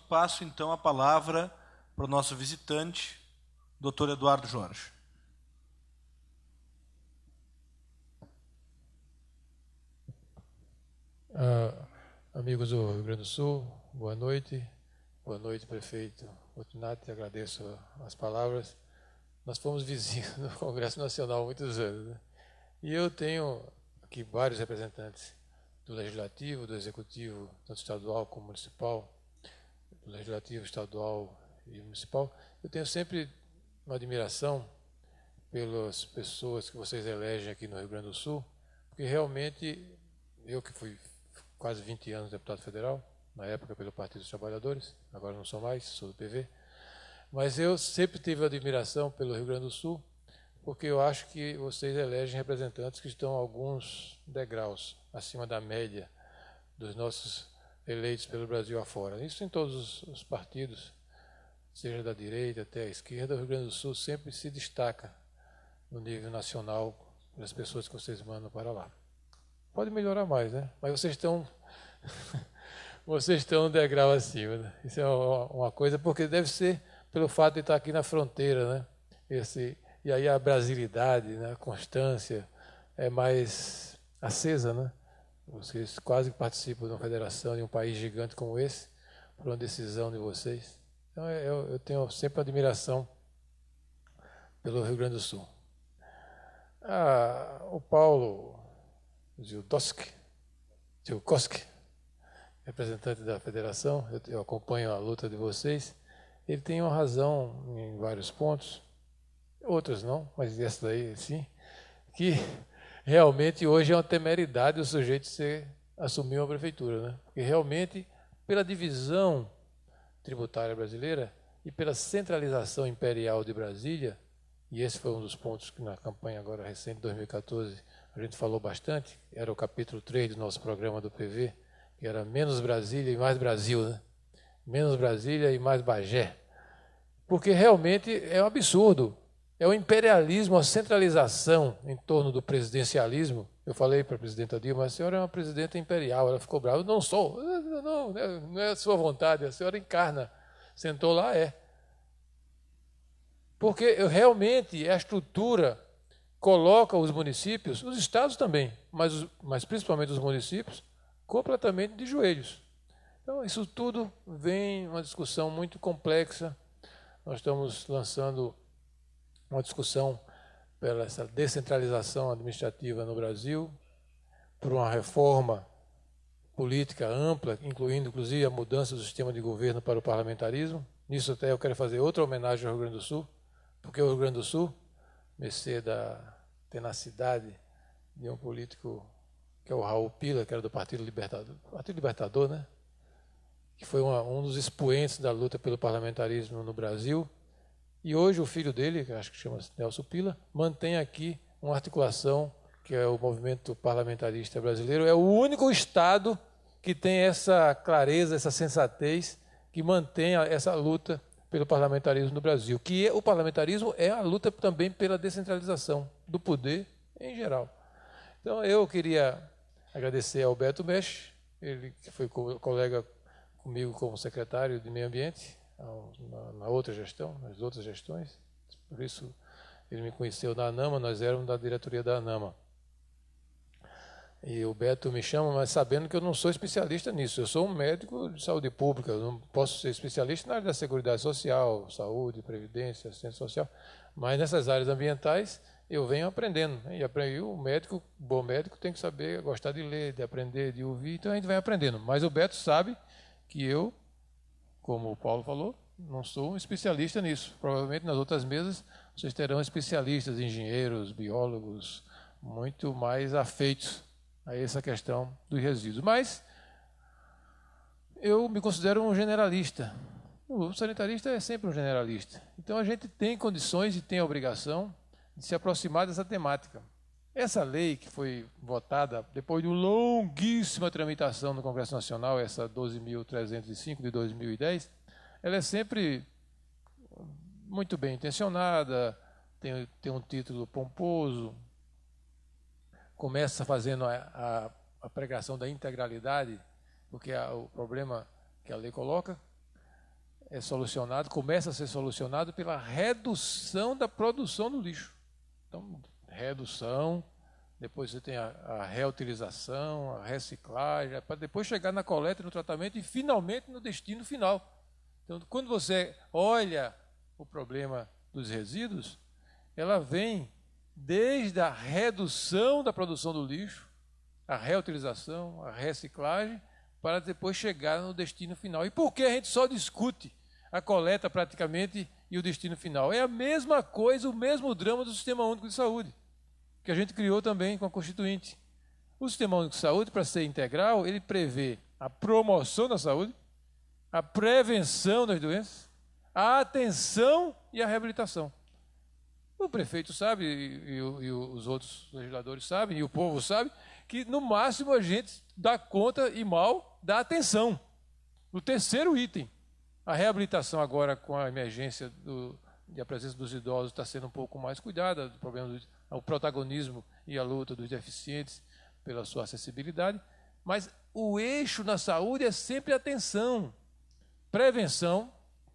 Passo, então, a palavra para o nosso visitante, Dr. Eduardo Jorge. Amigos do Rio Grande do Sul, boa noite. Boa noite, prefeito Fortunato. Agradeço as palavras. Nós fomos vizinhos no Congresso Nacional há muitos anos, né? E eu tenho aqui vários representantes do Legislativo, do Executivo, tanto estadual como municipal, do Legislativo, estadual e municipal. Eu tenho sempre uma admiração pelas pessoas que vocês elegem aqui no Rio Grande do Sul, porque realmente, eu que fui quase 20 anos deputado federal, na época pelo Partido dos Trabalhadores, agora não sou mais, sou do PV, mas eu sempre tive admiração pelo Rio Grande do Sul, porque eu acho que vocês elegem representantes que estão alguns degraus acima da média dos nossos eleitos pelo Brasil afora. Isso em todos os partidos, seja da direita até a esquerda, o Rio Grande do Sul sempre se destaca no nível nacional pelas pessoas que vocês mandam para lá. Pode melhorar mais, né? Mas vocês estão um degrau acima, né? Isso é uma coisa, porque deve ser pelo fato de estar aqui na fronteira, né? E aí a brasilidade, né? A constância é mais acesa, né? Vocês quase participam de uma federação de um país gigante como esse, por uma decisão de vocês. Então, eu tenho sempre admiração pelo Rio Grande do Sul. O Paulo Zilkowski, representante da federação, eu acompanho a luta de vocês, ele tem uma razão em vários pontos, outros não, mas essa daí sim, que realmente hoje é uma temeridade o sujeito assumir uma prefeitura, né? Porque realmente, pela divisão tributária brasileira e pela centralização imperial de Brasília, e esse foi um dos pontos que na campanha agora recente, de 2014, a gente falou bastante, era o capítulo 3 do nosso programa do PV, que era menos Brasília e mais Brasil, né? Menos Brasília e mais Bagé. Porque realmente é um absurdo. É o imperialismo, a centralização em torno do presidencialismo. Eu falei para a presidenta Dilma, a senhora é uma presidenta imperial. Ela ficou brava. Eu não sou. Não é a sua vontade, a senhora encarna. Sentou lá, é. Porque realmente a estrutura coloca os municípios, os estados também, mas principalmente os municípios, completamente de joelhos. Então, isso tudo vem uma discussão muito complexa. Nós estamos lançando uma discussão pela essa descentralização administrativa no Brasil, por uma reforma política ampla, incluindo, inclusive, a mudança do sistema de governo para o parlamentarismo. Nisso até eu quero fazer outra homenagem ao Rio Grande do Sul, porque o Rio Grande do Sul, mercê da tenacidade de um político que é o Raul Pila, que era do Partido Libertador, né? Que foi um dos expoentes da luta pelo parlamentarismo no Brasil. E hoje o filho dele, que acho que chama-se Nelson Pila, mantém aqui uma articulação, que é o Movimento Parlamentarista Brasileiro. É o único Estado que tem essa clareza, essa sensatez, que mantém essa luta pelo parlamentarismo no Brasil. Que o parlamentarismo é a luta também pela descentralização do poder em geral. Então, eu queria agradecer ao Beto Mesch, ele que foi colega comigo como secretário de Meio Ambiente, na outra gestão, nas outras gestões. Por isso, ele me conheceu da ANAMA, nós éramos da diretoria da ANAMA. E o Beto me chama, mas sabendo que eu não sou especialista nisso. Eu sou um médico de saúde pública, eu não posso ser especialista na área da seguridade social, saúde, previdência, assistência social, mas nessas áreas ambientais eu venho aprendendo. Né? E o médico, bom médico, tem que saber, gostar de ler, de aprender, de ouvir, então a gente vai aprendendo. Mas o Beto sabe que eu, como o Paulo falou, não sou um especialista nisso. Provavelmente nas outras mesas vocês terão especialistas, engenheiros, biólogos, muito mais afeitos a essa questão dos resíduos. Mas eu me considero um generalista. O sanitarista é sempre um generalista. Então a gente tem condições e tem a obrigação de se aproximar dessa temática. Essa lei que foi votada depois de uma longuíssima tramitação no Congresso Nacional, essa 12.305 de 2010, ela é sempre muito bem intencionada, tem um título pomposo, começa fazendo a pregação da integralidade, porque o problema que a lei coloca é solucionado, começa a ser solucionado pela redução da produção do lixo. Então, redução, depois você tem a reutilização, a reciclagem, para depois chegar na coleta, no tratamento e finalmente no destino final. Então, quando você olha o problema dos resíduos, ela vem desde a redução da produção do lixo, a reutilização, a reciclagem, para depois chegar no destino final. E por que a gente só discute a coleta praticamente e o destino final? É a mesma coisa, o mesmo drama do Sistema Único de Saúde, que a gente criou também com a Constituinte. O Sistema Único de Saúde, para ser integral, ele prevê a promoção da saúde, a prevenção das doenças, a atenção e a reabilitação. O prefeito sabe, e os outros legisladores sabem, e o povo sabe, que no máximo a gente dá conta e mal da atenção. No terceiro item, a reabilitação agora com a emergência e a presença dos idosos está sendo um pouco mais cuidada, do problema o protagonismo e a luta dos deficientes pela sua acessibilidade, mas o eixo na saúde é sempre atenção. Prevenção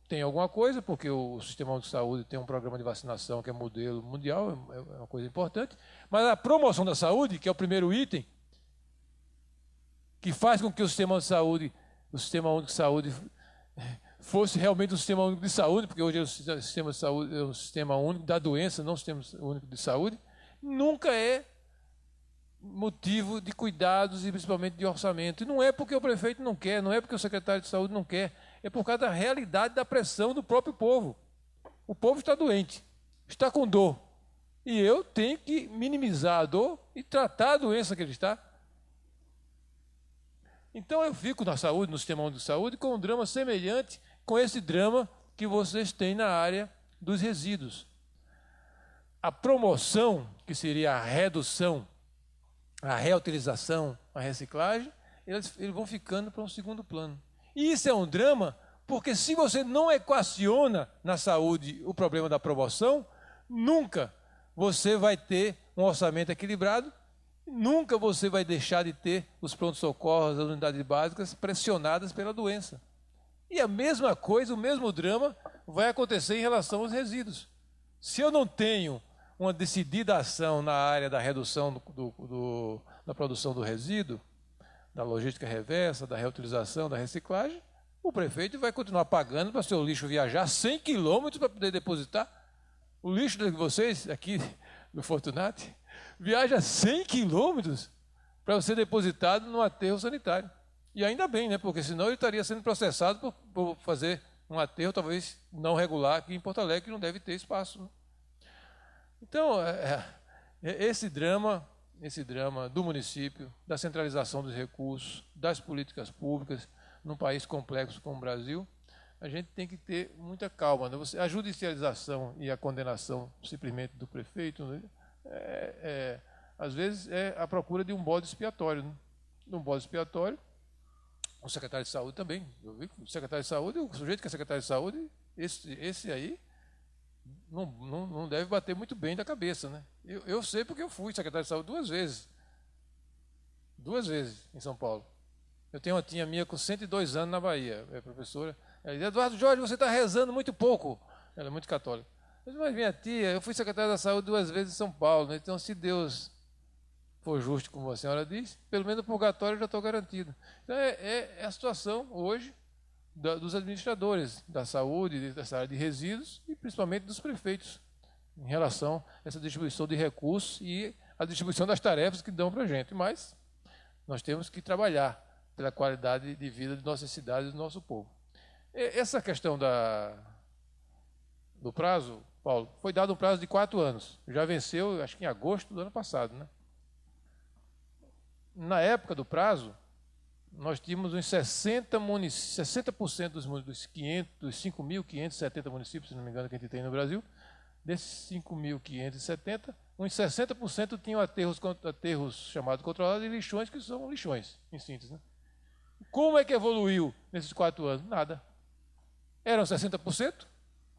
tem alguma coisa, porque o Sistema Único de Saúde tem um programa de vacinação que é modelo mundial, é uma coisa importante, mas a promoção da saúde, que é o primeiro item, que faz com que o Sistema Único de Saúde fosse realmente um Sistema Único de Saúde, porque hoje o Sistema de Saúde é um Sistema Único da doença, não um Sistema Único de Saúde, nunca é motivo de cuidados e principalmente de orçamento. E não é porque o prefeito não quer, não é porque o secretário de saúde não quer, é por causa da realidade da pressão do próprio povo. O povo está doente, está com dor, e eu tenho que minimizar a dor e tratar a doença que ele está. Então eu fico na saúde, no Sistema Único de Saúde, com um drama semelhante com esse drama que vocês têm na área dos resíduos. A promoção, que seria a redução, a reutilização, a reciclagem, eles vão ficando para um segundo plano. E isso é um drama, porque se você não equaciona na saúde o problema da promoção, nunca você vai ter um orçamento equilibrado, nunca você vai deixar de ter os prontos-socorros, as unidades básicas pressionadas pela doença. E a mesma coisa, o mesmo drama vai acontecer em relação aos resíduos. Se eu não tenho uma decidida ação na área da redução da produção do resíduo, da logística reversa, da reutilização, da reciclagem, o prefeito vai continuar pagando para seu lixo viajar 100 quilômetros para poder depositar. O lixo de vocês, aqui do Fortunati, viaja 100 quilômetros para ser depositado no aterro sanitário. E ainda bem, né? Porque senão ele estaria sendo processado por fazer um aterro talvez não regular aqui em Porto Alegre, que não deve ter espaço, né? Então, esse drama do município, da centralização dos recursos, das políticas públicas, num país complexo como o Brasil, a gente tem que ter muita calma, né? A judicialização e a condenação simplesmente do prefeito, né? Às vezes é a procura de um bode expiatório, né? De um bode expiatório, o secretário de saúde também. Eu vi que o secretário de saúde, o sujeito que é secretário de saúde, esse aí, não deve bater muito bem da cabeça, né? Eu sei porque eu fui secretário de saúde 2 vezes. 2 vezes em São Paulo. Eu tenho uma tia minha com 102 anos na Bahia, é professora. Ela diz: Eduardo Jorge, você está rezando muito pouco. Ela é muito católica. Mas minha tia, eu fui secretário da saúde 2 vezes em São Paulo, né? Então, se Deus for justo, como a senhora diz, pelo menos o purgatório eu já estou garantido. Então, é a situação hoje dos administradores da saúde, dessa área de resíduos e principalmente dos prefeitos em relação a essa distribuição de recursos e a distribuição das tarefas que dão para a gente. Mas nós temos que trabalhar pela qualidade de vida de nossas cidades e do nosso povo. Essa questão do prazo, Paulo, foi dado um prazo de 4 anos. Já venceu, acho que em agosto do ano passado, né? Na época do prazo, nós tínhamos uns 60% dos 5.570 municípios, se não me engano, que a gente tem no Brasil. Desses 5.570, uns 60% tinham aterros chamados controlados e lixões, que são lixões, em síntese. Né? Como é que evoluiu nesses 4 anos? Nada. Eram 60%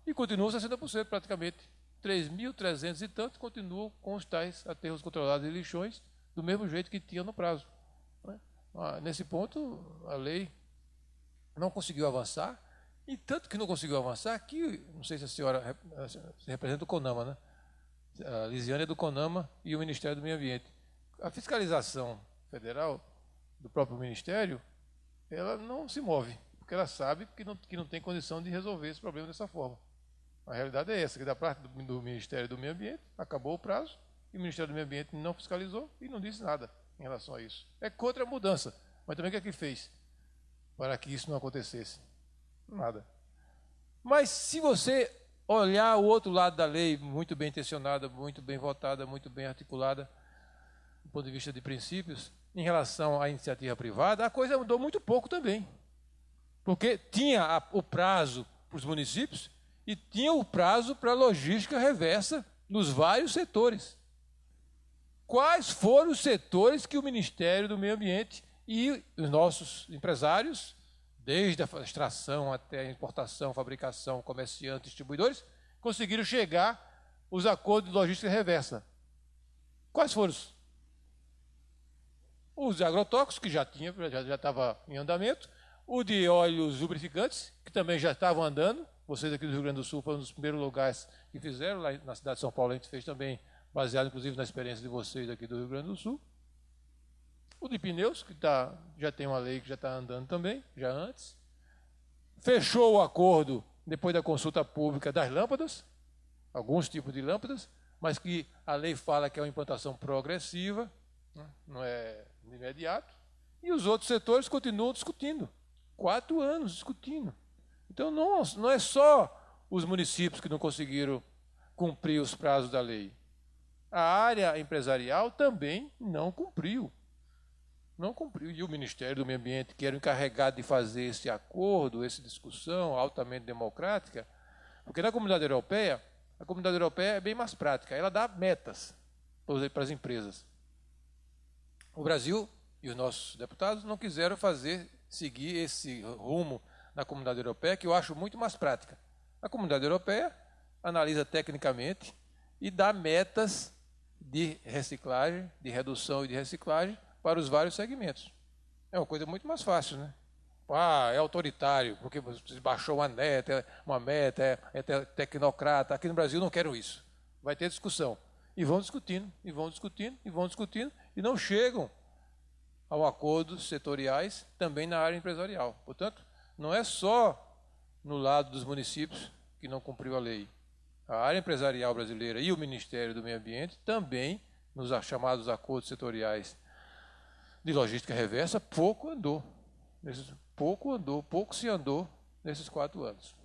e continuam 60% praticamente. 3.300 e tanto continuam com os tais aterros controlados e lixões do mesmo jeito que tinham no prazo. Né? Nesse ponto, a lei não conseguiu avançar, e tanto que não conseguiu avançar que, não sei se a senhora representa o CONAMA, né? A Lisiane é do CONAMA e o Ministério do Meio Ambiente. A fiscalização federal do próprio Ministério, ela não se move, porque ela sabe que não tem condição de resolver esse problema dessa forma. A realidade é essa, que da parte do Ministério do Meio Ambiente, acabou o prazo, e o Ministério do Meio Ambiente não fiscalizou e não disse nada em relação a isso. É contra a mudança, mas também o que é que fez para que isso não acontecesse? Nada. Mas se você olhar o outro lado da lei, muito bem intencionada, muito bem votada, muito bem articulada, do ponto de vista de princípios, em relação à iniciativa privada, a coisa mudou muito pouco também. Porque tinha o prazo para os municípios e tinha o prazo para a logística reversa nos vários setores. Quais foram os setores que o Ministério do Meio Ambiente e os nossos empresários, desde a extração até a importação, fabricação, comerciantes, distribuidores, conseguiram chegar os acordos de logística reversa? Quais foram? Os agrotóxicos, que já estava em andamento, o de óleos lubrificantes, que também já estavam andando. Vocês aqui do Rio Grande do Sul foram um dos primeiros lugares que fizeram, lá na cidade de São Paulo a gente fez também, baseado inclusive na experiência de vocês aqui do Rio Grande do Sul. O de pneus, que já tem uma lei que já está andando também, já antes. Fechou o acordo, depois da consulta pública, das lâmpadas, alguns tipos de lâmpadas, mas que a lei fala que é uma implantação progressiva, né? Não é de imediato. E os outros setores continuam discutindo. 4 anos discutindo. Então não é só os municípios que não conseguiram cumprir os prazos da lei. A área empresarial também não cumpriu. Não cumpriu. E o Ministério do Meio Ambiente, que era o encarregado de fazer esse acordo, essa discussão altamente democrática, porque na comunidade europeia, a comunidade europeia é bem mais prática. Ela dá metas para as empresas. O Brasil e os nossos deputados não quiseram seguir esse rumo na comunidade europeia, que eu acho muito mais prática. A comunidade europeia analisa tecnicamente e dá metas de reciclagem, de redução e de reciclagem para os vários segmentos. É uma coisa muito mais fácil, né? É autoritário, porque você baixou uma meta, é tecnocrata. Aqui no Brasil não quero isso. Vai ter discussão. E vão discutindo, e vão discutindo, e vão discutindo, e não chegam ao acordos setoriais também na área empresarial. Portanto, não é só no lado dos municípios que não cumpriu a lei. A área empresarial brasileira e o Ministério do Meio Ambiente também, nos chamados acordos setoriais de logística reversa, pouco se andou nesses 4 anos.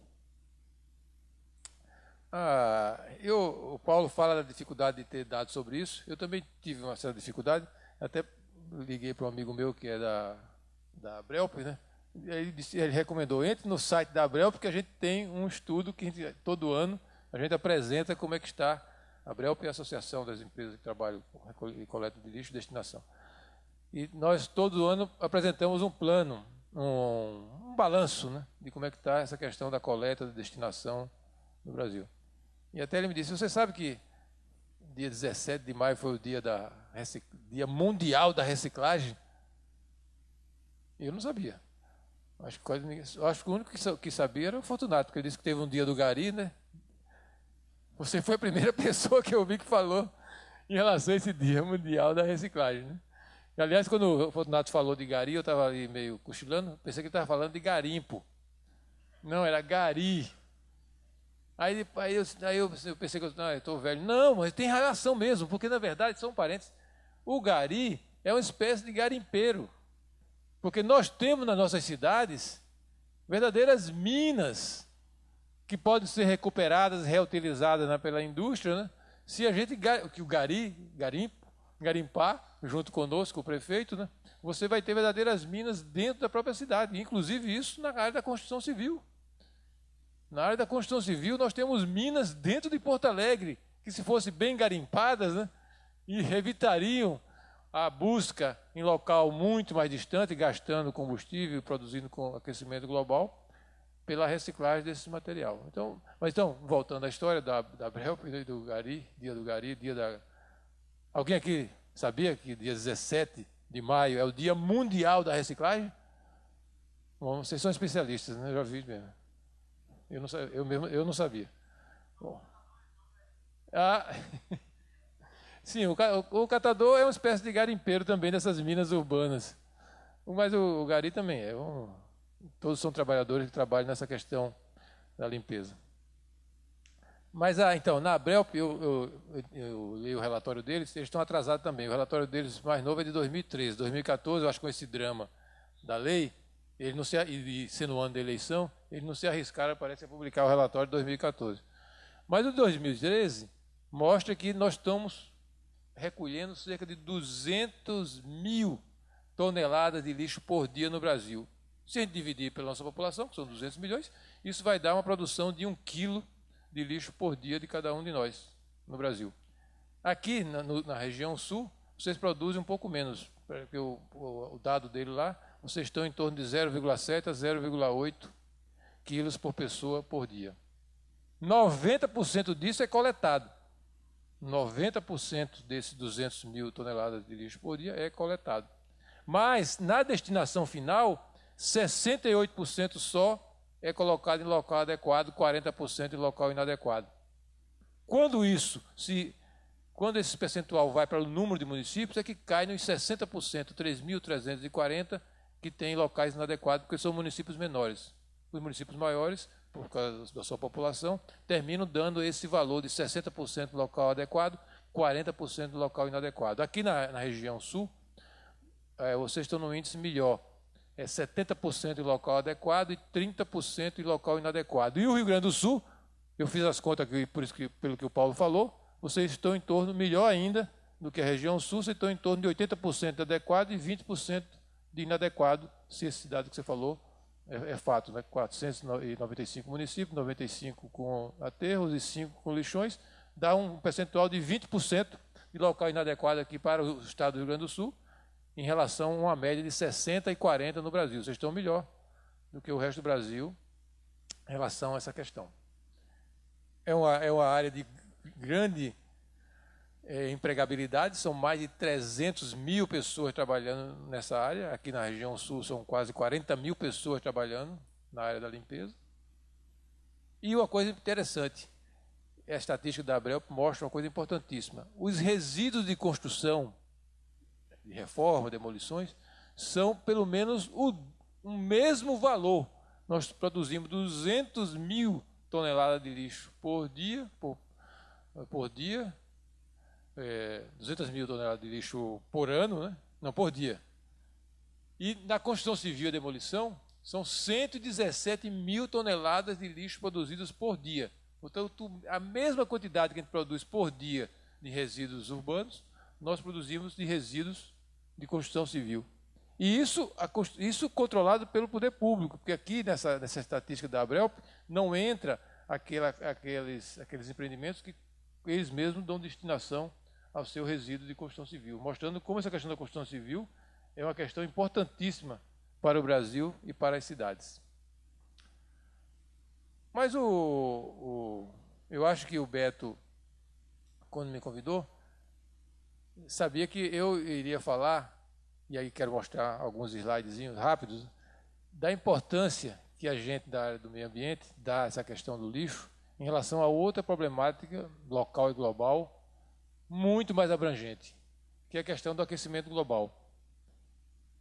O Paulo fala da dificuldade de ter dados sobre isso. Eu também tive uma certa dificuldade. Até liguei para um amigo meu que é da Abrelp, né? E aí ele recomendou, entre no site da Abrelp, porque a gente tem um estudo que todo ano a gente apresenta como é que está. A Abrelp é a Associação das Empresas que trabalham com coleta de lixo e destinação. E nós, todo ano, apresentamos um plano, um balanço, né, de como é que está essa questão da coleta de destinação no Brasil. E até ele me disse, você sabe que dia 17 de maio foi o dia mundial da reciclagem? E eu não sabia. Acho que o único que sabia era o Fortunato, porque ele disse que teve um dia do Gari, né? Você foi a primeira pessoa que eu vi que falou em relação a esse dia mundial da reciclagem, né? E, aliás, quando o Fortunato falou de Gari, eu estava ali meio cochilando, pensei que ele estava falando de garimpo. Não, era Gari. Aí eu pensei que eu estou velho. Não, mas tem relação mesmo, porque na verdade, são parentes, o Gari é uma espécie de garimpeiro. Porque nós temos nas nossas cidades verdadeiras minas que podem ser recuperadas, reutilizadas pela indústria, né? Se a gente, que o garimpar, junto conosco, o prefeito, né? Você vai ter verdadeiras minas dentro da própria cidade, inclusive isso na área da construção civil. Na área da construção civil, nós temos minas dentro de Porto Alegre, que se fossem bem garimpadas, né, e evitariam a busca em local muito mais distante, gastando combustível e produzindo com aquecimento global, pela reciclagem desse material. Então, voltando à história da Brelp e do Gari, dia da... Alguém aqui sabia que dia 17 de maio é o Dia Mundial da Reciclagem? Bom, vocês são especialistas, né? Eu já vi mesmo. Eu não sabia. Bom. Sim, o catador é uma espécie de garimpeiro também dessas minas urbanas. Mas o Gari também é. Todos são trabalhadores que trabalham nessa questão da limpeza. Mas, então, na Brelp, eu li o relatório deles, eles estão atrasados também. O relatório deles mais novo é de 2013. 2014, eu acho que com esse drama da lei, eles não e sendo o ano da eleição, eles não se arriscaram, parece, a publicar o relatório de 2014. Mas o 2013 mostra que nós estamos recolhendo cerca de 200 mil toneladas de lixo por dia no Brasil. Se a gente dividir pela nossa população, que são 200 milhões, isso vai dar uma produção de 1 quilo de lixo por dia de cada um de nós no Brasil. Aqui, na região sul, vocês produzem um pouco menos, porque o dado dele lá, vocês estão em torno de 0,7 a 0,8 quilos por pessoa por dia. 90% disso é coletado. 90% desses 200 mil toneladas de lixo por dia é coletado. Mas, na destinação final, 68% só é colocado em local adequado, 40% em local inadequado. Quando esse percentual vai para o número de municípios, é que cai nos 60%, 3.340, que tem locais inadequados, porque são municípios menores. Os municípios maiores, por causa da sua população, terminam dando esse valor de 60% local adequado, 40% local inadequado. Aqui na região sul, vocês estão num índice melhor. É 70% em local adequado e 30% em local inadequado. E o Rio Grande do Sul, eu fiz as contas aqui, pelo que o Paulo falou, vocês estão em torno, melhor ainda do que a região sul, vocês estão em torno de 80% de adequado e 20% de inadequado, se esse dado que você falou é fato, né? 495 municípios, 95 com aterros e 5 com lixões, dá um percentual de 20% de local inadequado aqui para o estado do Rio Grande do Sul, em relação a uma média de 60 e 40 no Brasil. Vocês estão melhor do que o resto do Brasil em relação a essa questão. É uma área de grande empregabilidade, são mais de 300 mil pessoas trabalhando nessa área. Aqui na região sul são quase 40 mil pessoas trabalhando na área da limpeza. E uma coisa interessante, a estatística da Brelp mostra uma coisa importantíssima. Os resíduos de construção, de reforma, demolições, são pelo menos o mesmo valor. Nós produzimos 200 mil toneladas de lixo por dia, 200 mil toneladas de lixo por ano, né? Não, por dia. E na construção civil e demolição, são 117 mil toneladas de lixo produzidas por dia. Portanto, a mesma quantidade que a gente produz por dia de resíduos urbanos, nós produzimos de resíduos de construção civil. E isso controlado pelo poder público, porque aqui nessa estatística da Brelp não entra aqueles empreendimentos que eles mesmos dão destinação ao seu resíduo de construção civil, mostrando como essa questão da construção civil é uma questão importantíssima para o Brasil e para as cidades. Mas eu acho que o Beto, quando me convidou, sabia que eu iria falar, e aí quero mostrar alguns slidezinhos rápidos, da importância que a gente da área do meio ambiente dá a essa questão do lixo em relação a outra problemática local e global muito mais abrangente, que é a questão do aquecimento global.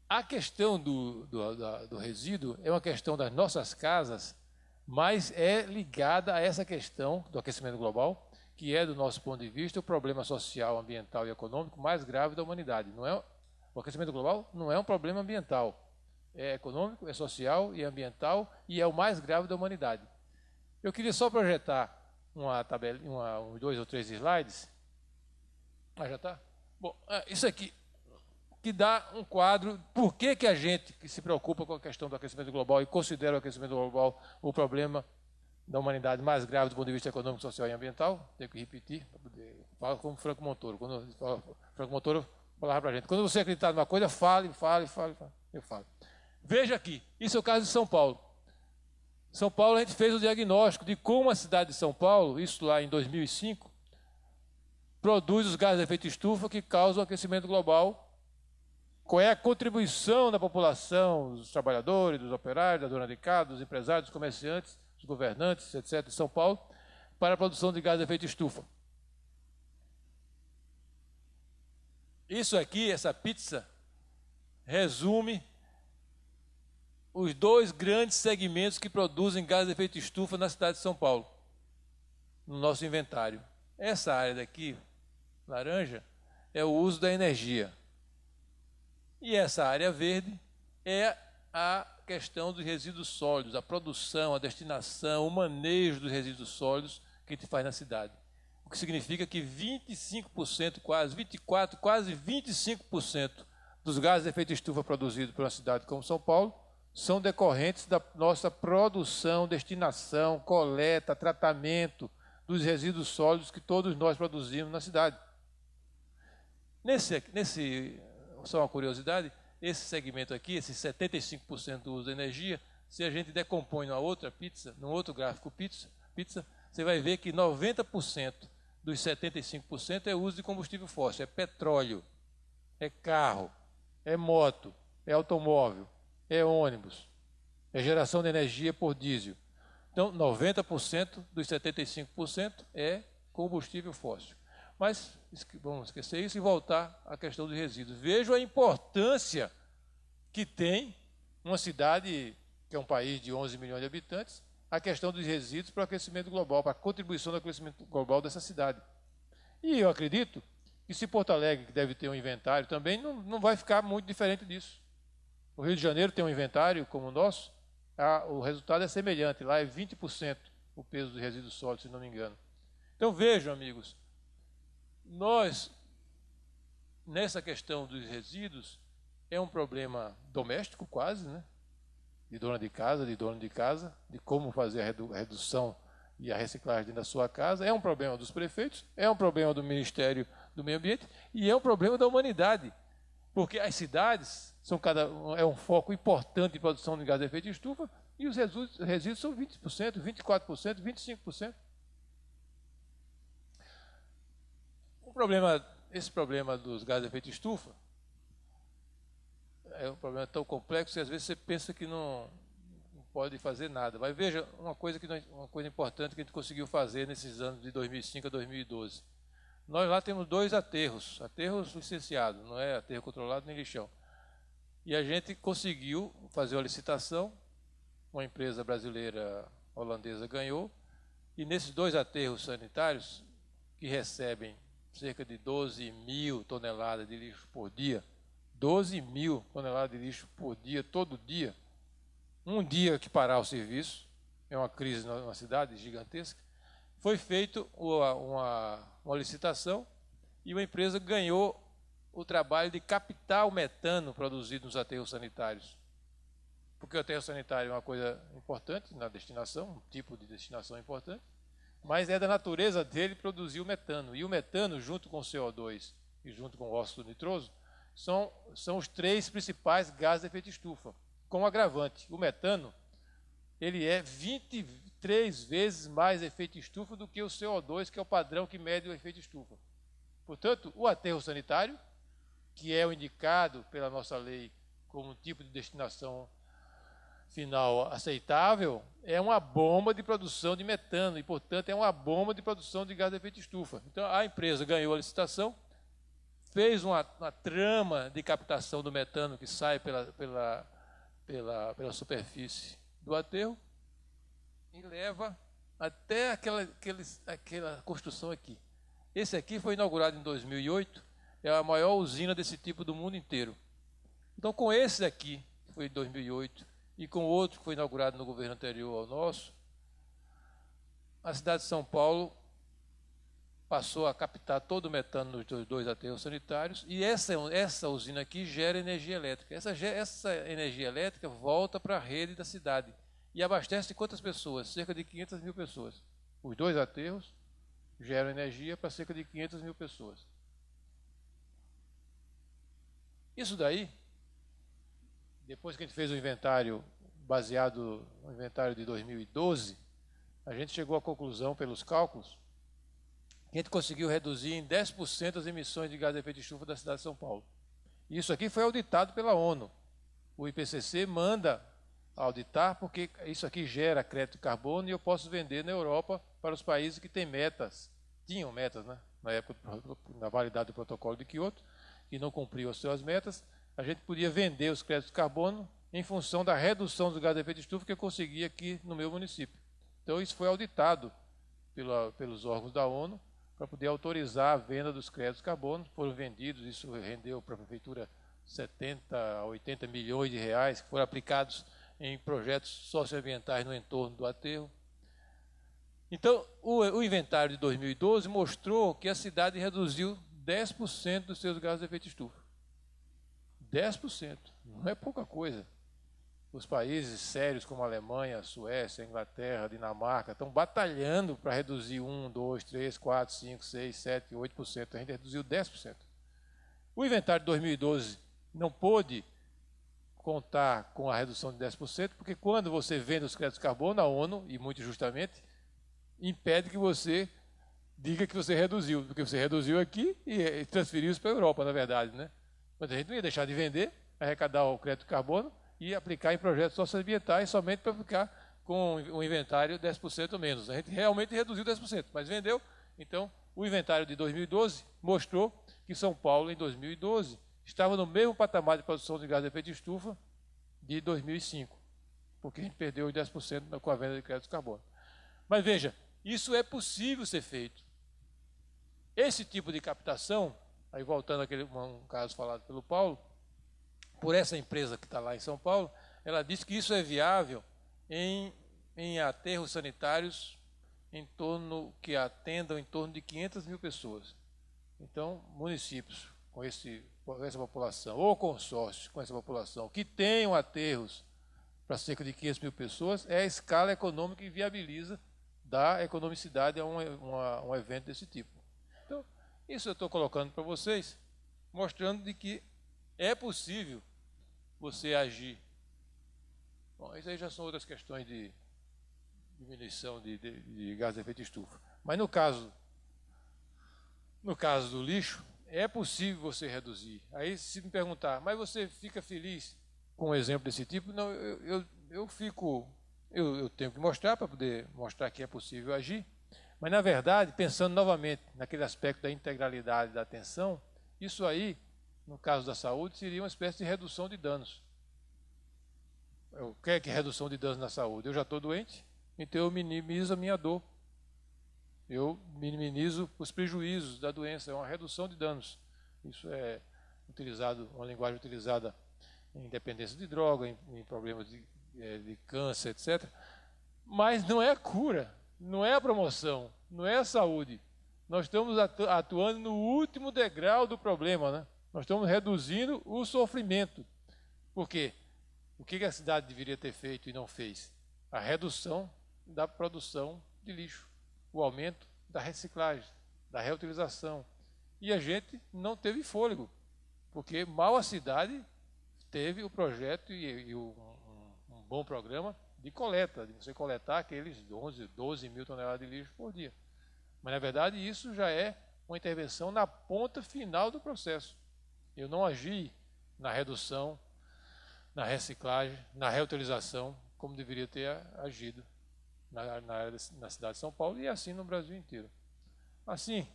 A questão do resíduo é uma questão das nossas casas, mas é ligada a essa questão do aquecimento global, que é, do nosso ponto de vista, o problema social, ambiental e econômico mais grave da humanidade. O aquecimento global não é um problema ambiental, é econômico, é social e ambiental e é o mais grave da humanidade. Eu queria só projetar uma tabela, uns 2 ou 3 slides. Já está? Bom, isso aqui, que dá um quadro, por que a gente que se preocupa com a questão do aquecimento global e considera o aquecimento global o problema da humanidade mais grave do ponto de vista econômico, social e ambiental. Tenho que repetir, para poder falar como Franco Montoro. Quando Franco Montoro falava para a gente, quando você acreditar numa coisa, fale. Eu falo. Veja aqui, isso é o caso de São Paulo. São Paulo, a gente fez o diagnóstico de como a cidade de São Paulo, isso lá em 2005, produz os gases de efeito estufa que causam o aquecimento global. Qual é a contribuição da população, dos trabalhadores, dos operários, da dona de casa, dos empresários, dos comerciantes, dos governantes, etc., de São Paulo, para a produção de gases de efeito estufa. Isso aqui, essa pizza, resume os dois grandes segmentos que produzem gases de efeito estufa na cidade de São Paulo, no nosso inventário. Essa área daqui, laranja, é o uso da energia. E essa área verde é a questão dos resíduos sólidos, a produção, a destinação, o manejo dos resíduos sólidos que a gente faz na cidade. O que significa que 25%, quase 24%, quase 25% dos gases de efeito estufa produzidos por uma cidade como São Paulo são decorrentes da nossa produção, destinação, coleta, tratamento dos resíduos sólidos que todos nós produzimos na cidade. Só uma curiosidade, esse segmento aqui, esse 75% do uso da energia, se a gente decompõe numa outra pizza, num outro gráfico pizza, você vai ver que 90% dos 75% é uso de combustível fóssil, é petróleo, é carro, é moto, é automóvel, é ônibus, é geração de energia por diesel. Então, 90% dos 75% é combustível fóssil. Mas vamos esquecer isso e voltar à questão dos resíduos. Vejam a importância que tem uma cidade, que é um país de 11 milhões de habitantes, a questão dos resíduos para o aquecimento global, para a contribuição do aquecimento global dessa cidade. E eu acredito que se Porto Alegre, que deve ter um inventário também, não vai ficar muito diferente disso. O Rio de Janeiro tem um inventário como o nosso, o resultado é semelhante, lá é 20% o peso dos resíduos sólidos, se não me engano. Então vejam, amigos, nós, nessa questão dos resíduos, é um problema doméstico quase, né? De dona de casa, de dono de casa, de como fazer a redução e a reciclagem da sua casa. É um problema dos prefeitos, é um problema do Ministério do Meio Ambiente e é um problema da humanidade. Porque as cidades é um foco importante de produção de gás de efeito de estufa e os resíduos são 20%, 24%, 25%. Esse problema dos gases de efeito de estufa é um problema tão complexo que às vezes você pensa que não pode fazer nada. Mas veja, uma coisa importante que a gente conseguiu fazer nesses anos de 2005 a 2012. Nós lá temos 2 aterros licenciados, não é aterro controlado nem lixão. E a gente conseguiu fazer uma licitação, uma empresa brasileira holandesa ganhou, e nesses 2 aterros sanitários, que recebem cerca de 12 mil toneladas de lixo por dia, 12 mil toneladas de lixo por dia, todo dia, um dia que parar o serviço, é uma crise numa cidade gigantesca, foi feita uma licitação e uma empresa ganhou o trabalho de captar o metano produzido nos aterros sanitários. Porque o aterro sanitário é uma coisa importante na destinação, um tipo de destinação importante, mas é da natureza dele produzir o metano. E o metano, junto com o CO2 e junto com o óxido nitroso, são os 3 principais gases de efeito de estufa. Com agravante, o metano ele é 23 vezes mais efeito de estufa do que o CO2, que é o padrão que mede o efeito de estufa. Portanto, o aterro sanitário, que é o indicado pela nossa lei como um tipo de destinação final aceitável, é uma bomba de produção de metano e, portanto, é uma bomba de produção de gás de efeito de estufa. Então, a empresa ganhou a licitação, fez uma trama de captação do metano que sai pela superfície do aterro e leva até aquela construção aqui. Esse aqui foi inaugurado em 2008, é a maior usina desse tipo do mundo inteiro. Então, com esse aqui, que foi em 2008, e com outro que foi inaugurado no governo anterior ao nosso, a cidade de São Paulo passou a captar todo o metano nos 2 aterros sanitários, e essa usina aqui gera energia elétrica. Essa energia elétrica volta para a rede da cidade. e abastece de quantas pessoas? Cerca de 500 mil pessoas. Os 2 aterros geram energia para cerca de 500 mil pessoas. Isso daí, depois que a gente fez o inventário baseado no inventário de 2012, a gente chegou à conclusão, pelos cálculos, que a gente conseguiu reduzir em 10% as emissões de gás de efeito de estufa da cidade de São Paulo. E isso aqui foi auditado pela ONU. O IPCC manda auditar porque isso aqui gera crédito de carbono e eu posso vender na Europa para os países que têm metas, tinham metas, né? Na época da validade do protocolo de Kyoto, e não cumpriu as suas metas, a gente podia vender os créditos de carbono em função da redução do gás de efeito de estufa que eu consegui aqui no meu município. Então isso foi auditado pelos órgãos da ONU para poder autorizar a venda dos créditos de carbono. Foram vendidos, isso rendeu para a prefeitura 70 a 80 milhões de reais que foram aplicados em projetos socioambientais no entorno do aterro. Então, o inventário de 2012 mostrou que a cidade reduziu 10% dos seus gases de efeito de estufa. 10%, não é pouca coisa. Os países sérios como a Alemanha, a Suécia, a Inglaterra, a Dinamarca estão batalhando para reduzir 1, 2, 3, 4, 5, 6, 7, 8%. A gente reduziu 10%. O inventário de 2012 não pôde contar com a redução de 10%, porque quando você vende os créditos de carbono, a ONU, e muito justamente, impede que você diga que você reduziu, porque você reduziu aqui e transferiu isso para a Europa, na verdade, né? Mas a gente não ia deixar de vender, arrecadar o crédito de carbono e aplicar em projetos socioambientais somente para ficar com o inventário 10% menos. A gente realmente reduziu 10%, mas vendeu. Então, o inventário de 2012 mostrou que São Paulo, em 2012, estava no mesmo patamar de produção de gás de efeito de estufa de 2005, porque a gente perdeu os 10% com a venda de crédito de carbono. Mas veja, isso é possível ser feito. Esse tipo de captação, aí voltando àquele um caso falado pelo Paulo, por essa empresa que está lá em São Paulo, ela disse que isso é viável em aterros sanitários que atendam em torno de 500 mil pessoas. Então, municípios com essa população, ou consórcios com essa população, que tenham aterros para cerca de 500 mil pessoas, é a escala econômica que viabiliza dar economicidade a um evento desse tipo. Então, isso eu estou colocando para vocês, mostrando de que é possível você agir. Bom, isso aí já são outras questões de diminuição de gás de efeito de estufa. Mas no caso do lixo, é possível você reduzir. Aí se me perguntar, mas você fica feliz com um exemplo desse tipo? Não, eu tenho que mostrar para poder mostrar que é possível agir. Mas na verdade, pensando novamente naquele aspecto da integralidade da atenção, isso aí, no caso da saúde, seria uma espécie de redução de danos. O que é redução de danos na saúde? Eu já estou doente, então eu minimizo a minha dor. Eu minimizo os prejuízos da doença, é uma redução de danos. Isso é uma linguagem utilizada em dependência de droga, em problemas de câncer, etc. Mas não é a cura, não é a promoção, não é a saúde. Nós estamos atuando no último degrau do problema, né? Nós estamos reduzindo o sofrimento. Por quê? O que a cidade deveria ter feito e não fez? A redução da produção de lixo, o aumento da reciclagem, da reutilização. E a gente não teve fôlego, porque mal a cidade teve o projeto e um bom programa de coleta, de você coletar aqueles 12 mil toneladas de lixo por dia. Mas, na verdade, isso já é uma intervenção na ponta final do processo. Eu não agi na redução, na reciclagem, na reutilização, como deveria ter agido na cidade de São Paulo e assim no Brasil inteiro. Assim,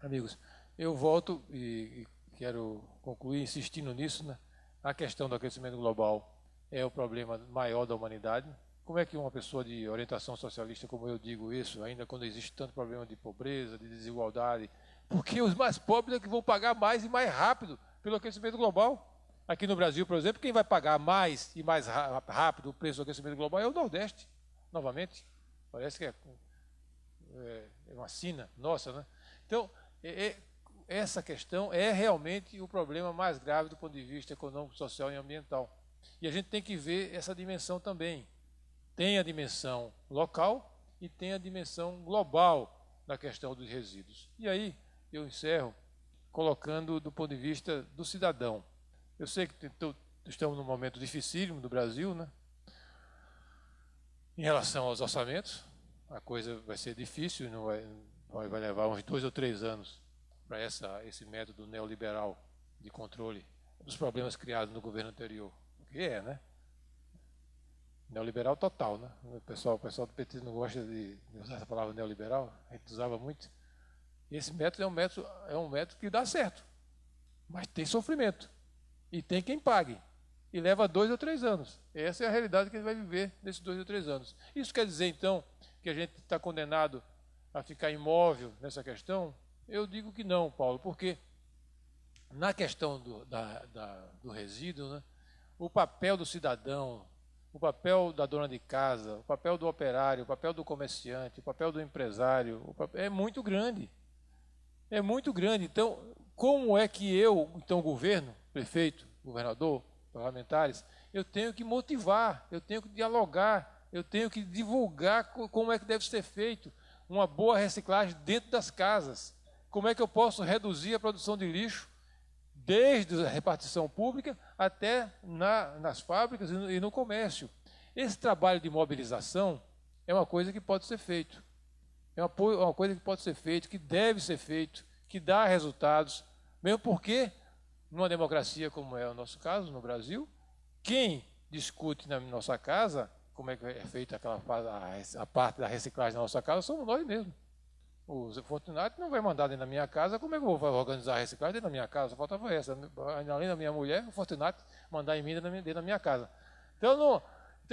amigos, eu volto e quero concluir insistindo nisso, né? A questão do aquecimento global é o problema maior da humanidade. Como é que uma pessoa de orientação socialista, como eu digo isso, ainda quando existe tanto problema de pobreza, de desigualdade, porque os mais pobres é que vão pagar mais e mais rápido pelo aquecimento global. Aqui no Brasil, por exemplo, quem vai pagar mais e mais rápido o preço do aquecimento global é o Nordeste, novamente. Parece que é uma sina nossa, né? Então, essa questão é realmente o problema mais grave do ponto de vista econômico, social e ambiental. E a gente tem que ver essa dimensão também. tem a dimensão local e tem a dimensão global da questão dos resíduos. E aí eu encerro colocando do ponto de vista do cidadão. Eu sei que estamos num momento dificílimo do Brasil, né? Em relação aos orçamentos, a coisa vai ser difícil, vai levar uns 2 ou 3 anos para esse método neoliberal de controle dos problemas criados no governo anterior. O que é, né? Neoliberal total, né? O pessoal do PT não gosta de usar essa palavra neoliberal, a gente usava muito. E esse método é um método que dá certo, mas tem sofrimento. E tem quem pague. E leva 2 ou 3 anos. Essa é a realidade que ele vai viver nesses 2 ou 3 anos. Isso quer dizer, então, que a gente está condenado a ficar imóvel nessa questão? Eu digo que não, Paulo, porque na questão do resíduo, né, o papel do cidadão, o papel da dona de casa, o papel do operário, o papel do comerciante, o papel do empresário, é muito grande. É muito grande. Então, como é que eu, então, governo, prefeito, governador, parlamentares, eu tenho que motivar, eu tenho que dialogar, eu tenho que divulgar como é que deve ser feito uma boa reciclagem dentro das casas. Como é que eu posso reduzir a produção de lixo desde a repartição pública até nas fábricas e no comércio. Esse trabalho de mobilização é uma coisa que pode ser feito. É uma coisa que pode ser feito, que deve ser feito, que dá resultados, mesmo porque, numa democracia como é o nosso caso, no Brasil, quem discute na nossa casa, como é que é feita a parte da reciclagem na nossa casa, somos nós mesmos. O Zé Fortunato não vai mandar dentro da minha casa, como é que eu vou organizar a reciclagem dentro da minha casa? Só faltava essa. Além da minha mulher, o Fortunato mandar em mim dentro da minha casa. Então,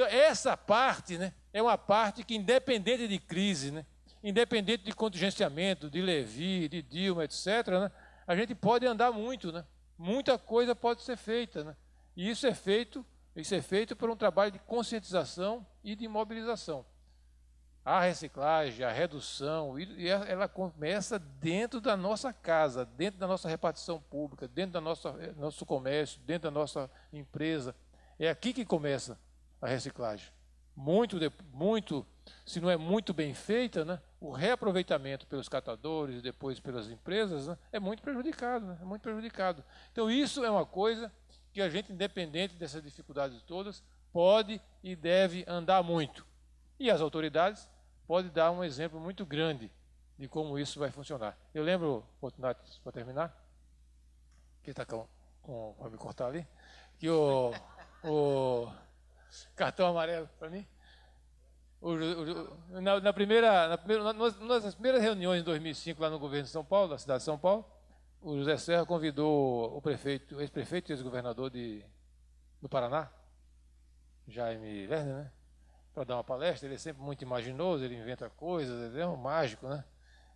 essa parte, né, é uma parte que, independente de crise, né, independente de contingenciamento, de Levi, de Dilma, etc., né, a gente pode andar muito, né? Muita coisa pode ser feita, né? E isso é feito por um trabalho de conscientização e de mobilização. A reciclagem, a redução, ela começa dentro da nossa casa, dentro da nossa repartição pública, dentro do nosso comércio, dentro da nossa empresa. É aqui que começa a reciclagem. Muito, se não é muito bem feita, né, o reaproveitamento pelos catadores e depois pelas empresas, né, é muito prejudicado, né, é muito prejudicado. Então isso é uma coisa que a gente, independente dessas dificuldades todas, pode e deve andar muito. E as autoridades podem dar um exemplo muito grande de como isso vai funcionar. Eu lembro, Fortunato, para terminar, que está para me cortar ali, que o cartão amarelo para mim, nas primeiras reuniões em 2005 lá no governo de São Paulo, da cidade de São Paulo, o José Serra convidou o ex-prefeito e ex-governador do Paraná, Jaime Lerner, né, para dar uma palestra. Ele é sempre muito imaginoso, ele inventa coisas, ele é um mágico, né?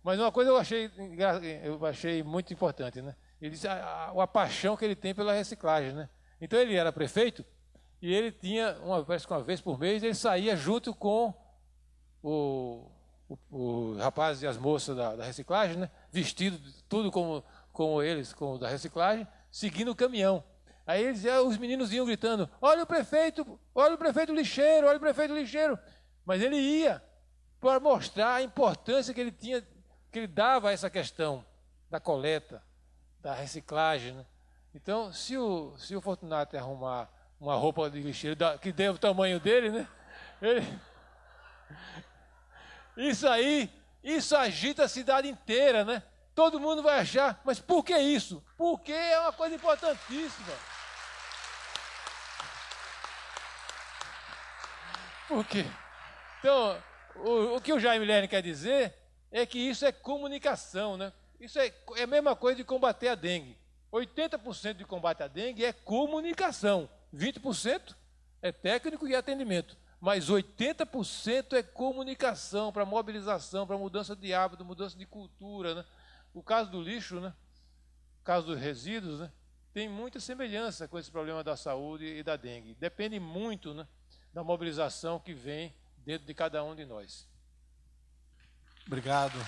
Mas uma coisa eu achei muito importante, né? Ele disse a paixão que ele tem pela reciclagem, né? Então ele era prefeito e ele tinha, parece que uma vez por mês, ele saía junto com o rapaz e as moças da reciclagem, né? Vestido tudo como eles, como da reciclagem, seguindo o caminhão. Aí os meninos iam gritando: olha o prefeito lixeiro, olha o prefeito lixeiro. Mas ele ia para mostrar a importância que ele tinha, que ele dava a essa questão da coleta, da reciclagem, né? Então, se o Fortunato arrumar uma roupa de lixeiro que dê o tamanho dele, né? Isso agita a cidade inteira, né? Todo mundo vai achar, mas por que isso? Porque é uma coisa importantíssima. Por quê? Então, o que o Jaime Lerner quer dizer é que isso é comunicação, né? Isso é a mesma coisa de combater a dengue. 80% de combate à dengue é comunicação, 20% é técnico e atendimento, mas 80% é comunicação para mobilização, para mudança de hábito, mudança de cultura, né? O caso do lixo, né? O caso dos resíduos, né? Tem muita semelhança com esse problema da saúde e da dengue. Depende muito, né, da mobilização que vem dentro de cada um de nós. Obrigado.